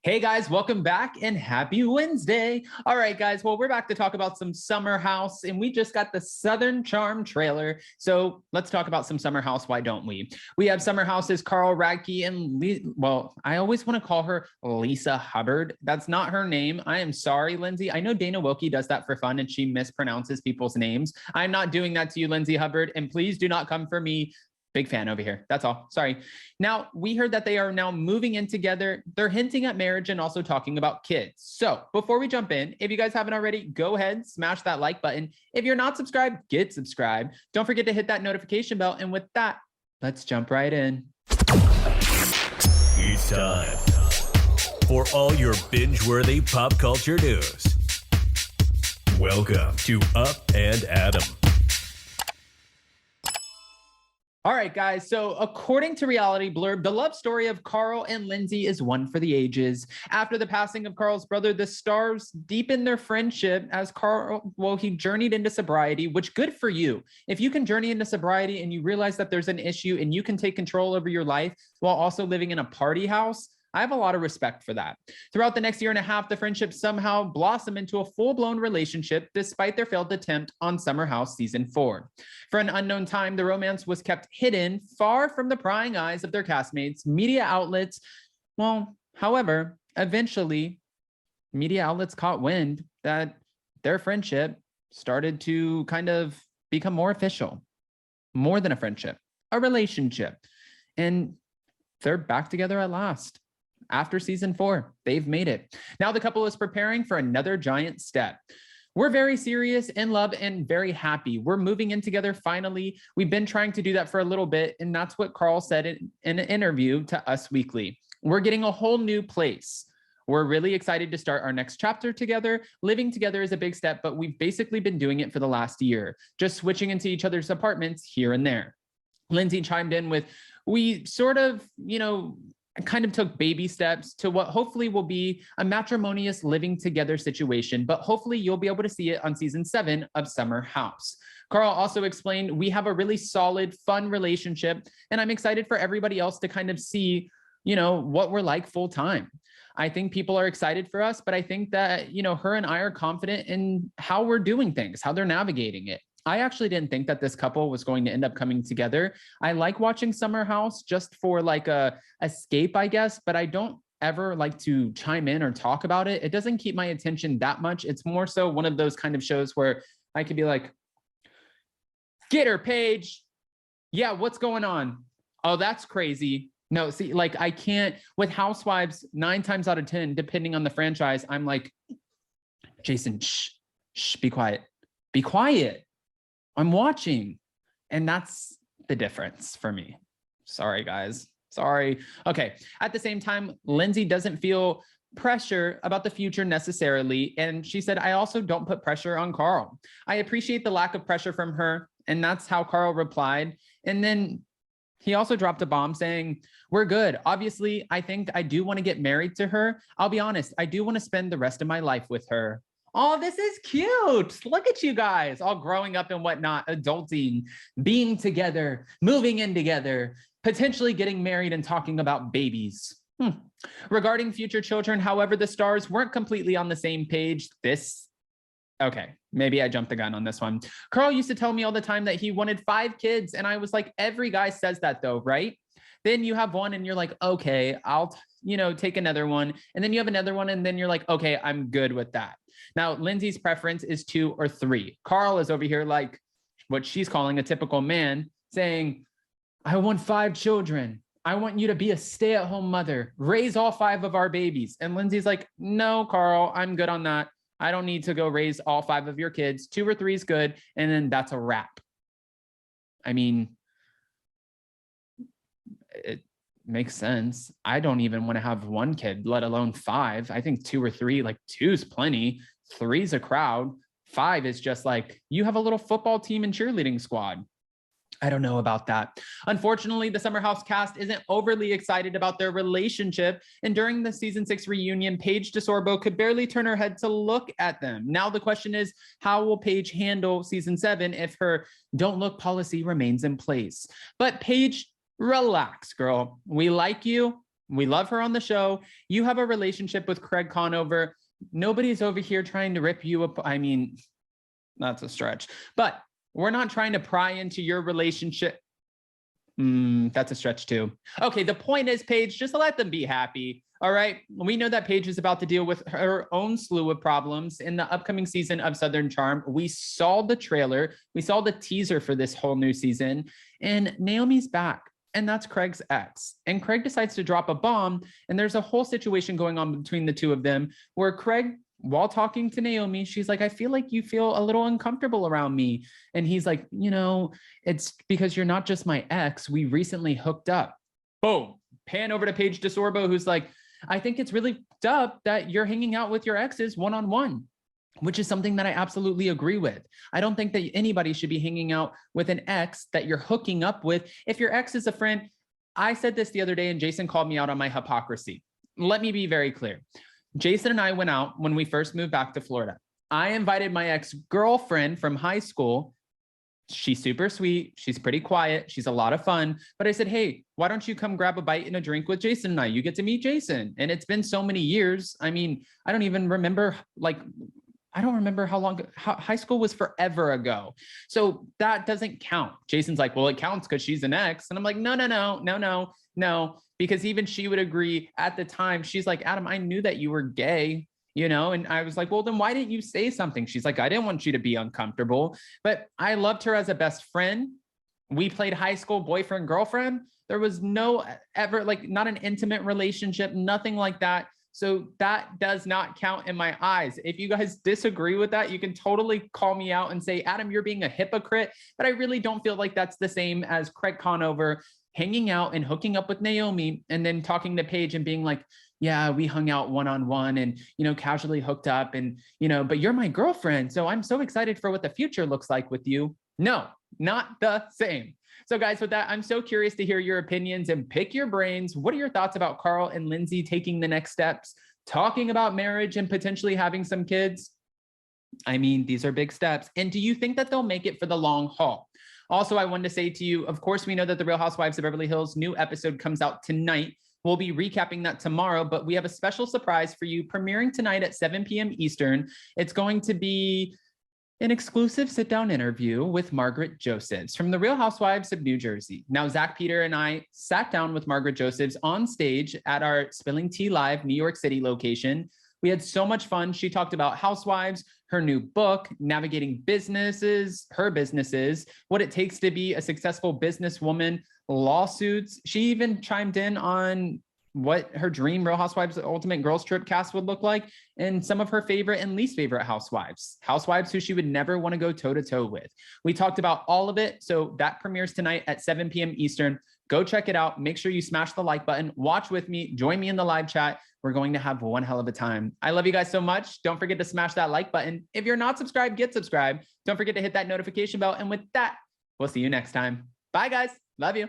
Hey guys, welcome back and happy Wednesday. All right, guys. Well, we're back to talk about some Summer House, and we just got the Southern Charm trailer. So let's talk about some Summer House. Why don't we? We have Summer House's Carl, Radke, and well, I always want to call her Lisa Hubbard. That's not her name. I am sorry, Lindsay. I know Dana Wilkie does that for fun and she mispronounces people's names. I'm not doing that to you, Lindsay Hubbard, and please do not come for me. Big fan over here. That's all. Sorry. Now, we heard that they are now moving in together. They're hinting at marriage and also talking about kids. So before we jump in, if you guys haven't already, go ahead, smash that like button. If you're not subscribed, get subscribed. Don't forget to hit that notification bell. And with that, let's jump right in. It's time for all your binge-worthy pop culture news. Welcome to Up and Adam. All right, guys. So according to Reality Blurb, the love story of Carl and Lindsay is one for the ages. After the passing of Carl's brother, the stars deepened their friendship as Carl, he journeyed into sobriety, which good for you. If you can journey into sobriety and you realize that there's an issue and you can take control over your life while also living in a party house, I have a lot of respect for that. Throughout the next year and a half, the friendship somehow blossomed into a full-blown relationship despite their failed attempt on Summer House Season 4. For an unknown time, the romance was kept hidden, far from the prying eyes of their castmates, media outlets. However, eventually, media outlets caught wind that their friendship started to kind of become more official, more than a friendship, a relationship. And they're back together at last. After Season 4, they've made it. Now the couple is preparing for another giant step. We're very serious, in love, and very happy. We're moving in together finally. We've been trying to do that for a little bit, and that's what Carl said in an interview to Us Weekly. We're getting a whole new place. We're really excited to start our next chapter together. Living together is a big step, but we've basically been doing it for the last year, just switching into each other's apartments here and there. Lindsay chimed in with, we sort of, kind of took baby steps to what hopefully will be a matrimonious living together situation, but hopefully you'll be able to see it on Season 7 of Summer House. Carl also explained, we have a really solid, fun relationship, and I'm excited for everybody else to kind of see, what we're like full time. I think people are excited for us, but I think that, her and I are confident in how we're doing things, how they're navigating it. I actually didn't think that this couple was going to end up coming together. I like watching Summer House just for like a escape, I guess, but I don't ever like to chime in or talk about it. It doesn't keep my attention that much. It's more so one of those kind of shows where I could be like, get her, Paige. Yeah, what's going on? Oh, that's crazy. No, see, like I can't, with Housewives, 9 times out of 10, depending on the franchise, I'm like, Jason, shh, be quiet. Be quiet. I'm watching. And that's the difference for me. Sorry, guys. Sorry. Okay. At the same time, Lindsay doesn't feel pressure about the future necessarily. And she said, I also don't put pressure on Carl. I appreciate the lack of pressure from her. And that's how Carl replied. And then he also dropped a bomb saying, we're good. Obviously, I think I do want to get married to her. I'll be honest. I do want to spend the rest of my life with her. Oh, this is cute. Look at you guys all growing up and whatnot, adulting, being together, moving in together, potentially getting married and talking about babies. Regarding future children, however, the stars weren't completely on the same page. Okay, maybe I jumped the gun on this one. Carl used to tell me all the time that he wanted 5 kids. And I was like, every guy says that though, right? Then you have one and you're like, okay, I'll, take another one. And then you have another one. And then you're like, okay, I'm good with that. Now, Lindsay's preference is 2 or 3. Carl is over here like what she's calling a typical man saying, I want 5 children. I want you to be a stay-at-home mother, raise all 5 of our babies. And Lindsay's like, no, Carl, I'm good on that. I don't need to go raise all 5 of your kids. 2 or 3 is good. And then that's a wrap. I mean, it makes sense. I don't even want to have 1 kid, let alone 5. I think 2 or 3, like 2 is plenty. 3 is a crowd. 5 is just like, you have a little football team and cheerleading squad. I don't know about that. Unfortunately, the Summer House cast isn't overly excited about their relationship. And during the Season 6 reunion, Paige DeSorbo could barely turn her head to look at them. Now the question is, how will Paige handle Season 7 if her don't look policy remains in place? But Paige, relax, girl. We like you. We love her on the show. You have a relationship with Craig Conover. Nobody's over here trying to rip you up. I mean, that's a stretch, but we're not trying to pry into your relationship. That's a stretch too. Okay, the point is, Paige, just let them be happy. All right. We know that Paige is about to deal with her own slew of problems in the upcoming season of Southern Charm. We saw the trailer. We saw the teaser for this whole new season, and Naomi's back. And that's Craig's ex. And Craig decides to drop a bomb. And there's a whole situation going on between the two of them where Craig, while talking to Naomi, she's like, I feel like you feel a little uncomfortable around me. And he's like, you know, it's because you're not just my ex. We recently hooked up. Boom. Pan over to Paige DeSorbo, who's like, I think it's really up that you're hanging out with your exes one-on-one, which is something that I absolutely agree with. I don't think that anybody should be hanging out with an ex that you're hooking up with. If your ex is a friend, I said this the other day and Jason called me out on my hypocrisy. Let me be very clear. Jason and I went out when we first moved back to Florida. I invited my ex-girlfriend from high school. She's super sweet. She's pretty quiet. She's a lot of fun. But I said, hey, why don't you come grab a bite and a drink with Jason and I? You get to meet Jason. And it's been so many years. I mean, I don't even remember, I don't remember how long, high school was forever ago. So that doesn't count. Jason's like, well, it counts because she's an ex. And I'm like, no. Because even she would agree at the time. She's like, Adam, I knew that you were gay, you know? And I was like, well, then why didn't you say something? She's like, I didn't want you to be uncomfortable, but I loved her as a best friend. We played high school boyfriend, girlfriend. There was no ever, not an intimate relationship, nothing like that. So that does not count in my eyes. If you guys disagree with that, you can totally call me out and say, Adam, you're being a hypocrite. But I really don't feel like that's the same as Craig Conover hanging out and hooking up with Naomi and then talking to Paige and being like, yeah, we hung out one-on-one and, casually hooked up and, but you're my girlfriend. So I'm so excited for what the future looks like with you. No, not the same. So guys, with that, I'm so curious to hear your opinions and pick your brains. What are your thoughts about Carl and Lindsay taking the next steps, talking about marriage and potentially having some kids? I mean, these are big steps. And do you think that they'll make it for the long haul? Also, I wanted to say to you, of course, we know that the Real Housewives of Beverly Hills new episode comes out tonight. We'll be recapping that tomorrow, but we have a special surprise for you premiering tonight at 7 p.m. Eastern. It's going to be an exclusive sit-down interview with Margaret Josephs from the Real Housewives of New Jersey. Now, Zach Peter and I sat down with Margaret Josephs on stage at our Spilling Tea Live New York City location. We had so much fun. She talked about housewives, her new book, navigating businesses, her businesses, what it takes to be a successful businesswoman, lawsuits. She even chimed in on what her dream Real Housewives Ultimate Girls Trip cast would look like and some of her favorite and least favorite housewives who she would never want to go toe-to-toe with. We talked about all of it. So that premieres tonight at 7 p.m. Eastern. Go check it out. Make sure you smash the like button, watch with me, join me in the live chat. We're going to have one hell of a time. I love you guys so much. Don't forget to smash that like button. If you're not subscribed, get subscribed. Don't forget to hit that notification bell. And with that, we'll see you next time. Bye guys. Love you.